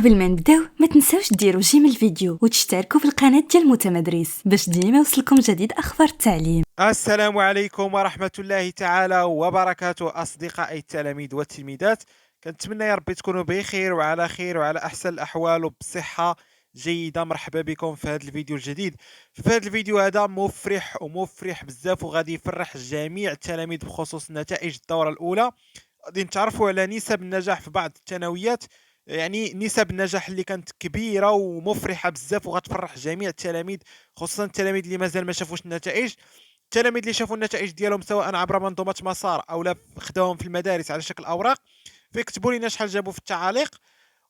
قبل ما نبداو ما تنساوش ديروا جيم الفيديو وتشتركوا في القناه ديال متمدرس باش ديما يوصلكم جديد اخبار التعليم. السلام عليكم ورحمة الله تعالى وبركاته أصدقائي التلاميذ والتلميذات. كنتمنى يا ربي تكونوا بخير وعلى خير وعلى أحسن الأحوال وبصحة جيدة. مرحبا بكم في هذا الفيديو الجديد. في هذا الفيديو هذا مفرح بزاف وغادي يفرح جميع التلاميذ بخصوص نتائج الدورة الأولى. غادي نتعرفوا على نسب النجاح في بعض الثانويات، يعني نسب النجاح اللي كانت كبيرة ومفرحة بزاف وغتفرح جميع التلاميذ، خصوصا التلاميذ اللي مازال ما شافوش النتائج. التلاميذ اللي شافوا النتائج ديالهم سواء عبر منظومه مسار او لا خداوهم في المدارس على شكل اوراق، فيكتبوا لنا شحال جابوا في التعاليق.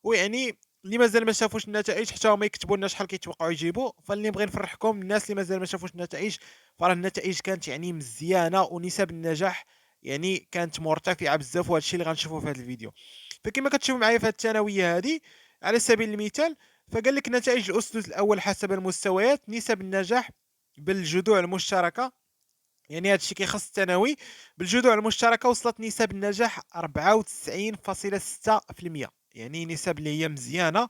ويعني اللي مازال ما شافوش النتائج حتى هما يكتبوا لنا شحال كيتوقعوا يجيبوا. فاللي نبغي نفرحكم الناس اللي مازال ما شافوش النتائج، فراه النتائج كانت يعني مزيانه ونسب النجاح يعني كانت مرتفعه بزاف، وهذا الشيء اللي غنشوفوه في هذا الفيديو. فكما كتشوفوا معايا في هذه الثانويه هذه على سبيل المثال، فقال لك نتائج الاسس الاول حسب المستويات نسب النجاح بالجذوع المشتركه، يعني هذا الشيء كيخص الثانوي. بالجذوع المشتركه وصلت نسب النجاح 94.6%، يعني نسب اللي هي مزيانه.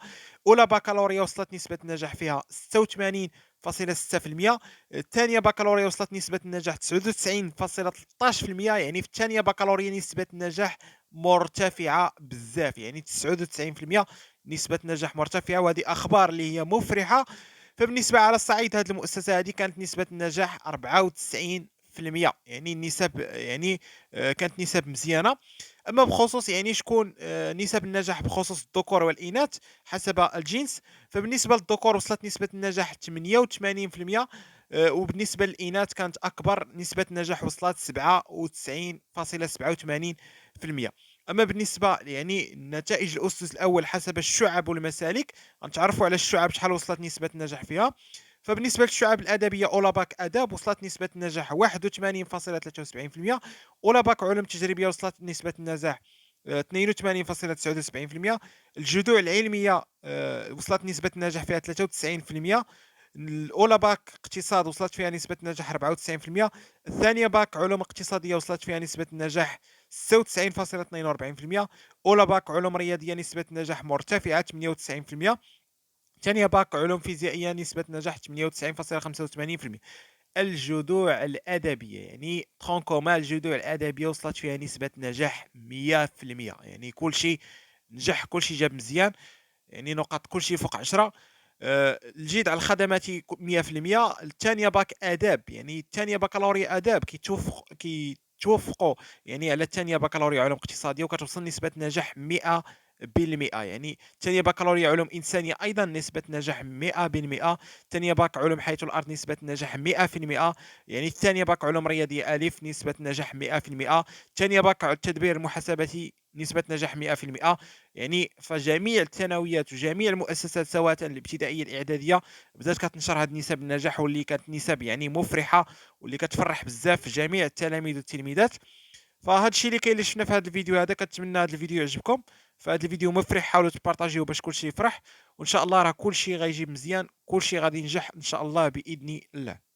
اولى بكالوريا وصلت نسبه النجاح فيها 86.6%. الثانيه بكالوريا وصلت نسبه النجاح 99.13%، يعني في الثانيه بكالوريا نسبه النجاح مرتفعه بزاف، يعني 99% نسبه نجاح مرتفعه، وهذه اخبار اللي هي مفرحه. فبالنسبه على الصعيد هذه المؤسسه هذه كانت نسبه النجاح 94%، يعني النسب يعني كانت نسب مزيانه. اما بخصوص يعني شكون نسب النجاح بخصوص الذكور والاناث حسب الجنس، فبالنسبه للذكور وصلت نسبه النجاح 88%، وبالنسبه للاناث كانت اكبر نسبه النجاح وصلت 97.87%. اما بالنسبه يعني النتائج الاسس الاول حسب الشعب والمسالك، غنتعرفوا على الشعب شحال وصلت نسبه النجاح فيها. فبالنسبه للشعب الادبيه اولى باك اداب وصلت نسبه النجاح 81.73%. اولى باك علوم تجريبيه وصلت نسبه النجاح 82.79%. الجذوع العلميه وصلت نسبه النجاح فيها 93%. الاولى باك اقتصاد وصلت فيها نسبه النجاح 94%. الثانيه باك علوم اقتصاديه وصلت فيها نسبه النجاح 96.42%. اولى باك علوم رياضيه نسبه النجاح مرتفعه 98%. ثانيه باك علوم فيزيائيه نسبه نجاح 98.85%. الجذوع الادبيه يعني ترونكوما الجذوع الادبيه وصلت فيها نسبه نجاح 100%، يعني كل شيء نجح، كل شيء جاب مزيان، يعني نقاط كل شيء فوق 10. الجيد على الخدمات 100%. الثانيه باك اداب، يعني الثانيه بكالوريا اداب كيتوافقوا يعني على الثانيه بكالوريا علوم اقتصاديه، وكتوصل نسبه نجاح 100%. يعني الثانيه بكالوريا علوم انسانيه ايضا نسبه نجاح 100%. الثانيه باك علوم حياه الارض نسبه نجاح 100%. يعني الثانيه باك علوم رياضيه الف نسبه نجاح 100%. الثانيه باك التدبير المحاسباتي نسبه نجاح 100%. يعني فجميع الثانويات وجميع المؤسسات سواء الابتدائيه الاعداديه بدات كتنشر هذه نسب النجاح، واللي كانت نسب يعني مفرحه واللي كتفرح بزاف جميع التلاميذ والتلميذات. فهذا الشيء اللي كاين اللي شفنا في هذا الفيديو هذا. كنتمنى هذا الفيديو يعجبكم. فهذا الفيديو مفرح، حاولوا تبارطاجيوه باش كلشي يفرح، وان شاء الله راه كلشي غيجيب مزيان، كلشي غادي ينجح ان شاء الله باذن الله.